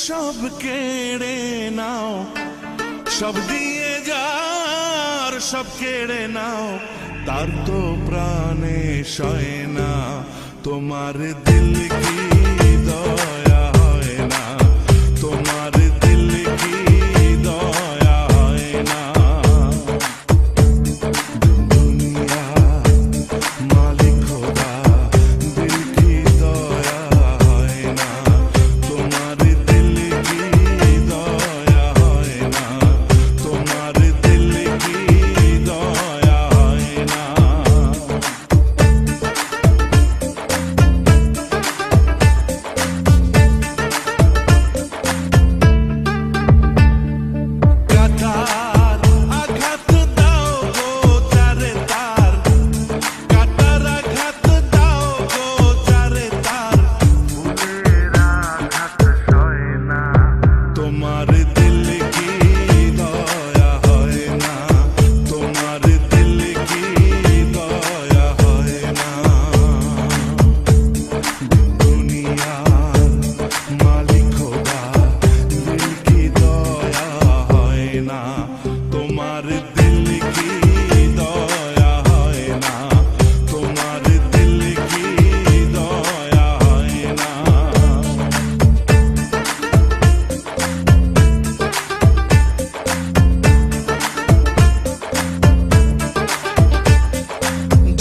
সব কেড়ে নাও, সব দিয়ে যার সব কেড়ে নাও, তার তো প্রাণে সয় না। তোমার দিল কি দয়া হয় না, তোমার দিল কি দয়া হয় না। দুনিয়া মালিক খোদা, দিল কি দয়া হয় না, তোমার দিল কি দয়া হয় না, তোমার দিল কি দয়া হয় না। কাটার আঘাত দাও গো চারে তার, কাটার আঘাত দাও গো চারে তার, ফুলের আঘাত সয় না। তোমার দিল কি দয়া হয় না, তোমার দিল কি দয়া হয় না। দুনিয়ার মালিক খোদা, দিল কি দয়া হয় না, তোমার দিল কি দয়া হয় না, তোমার দিল কি দয়া হয় না।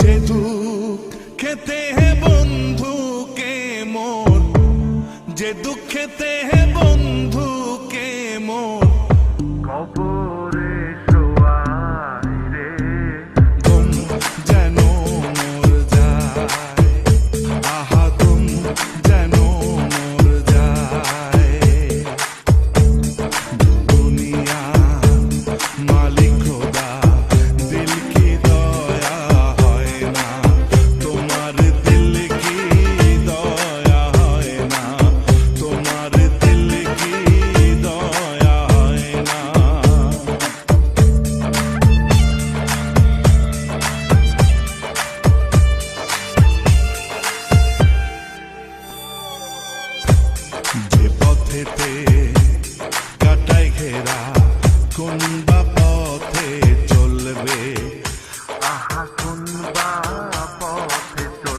যে দুঃখ খেতে হে বন্ধু के मोर, जे दुख खेते हैं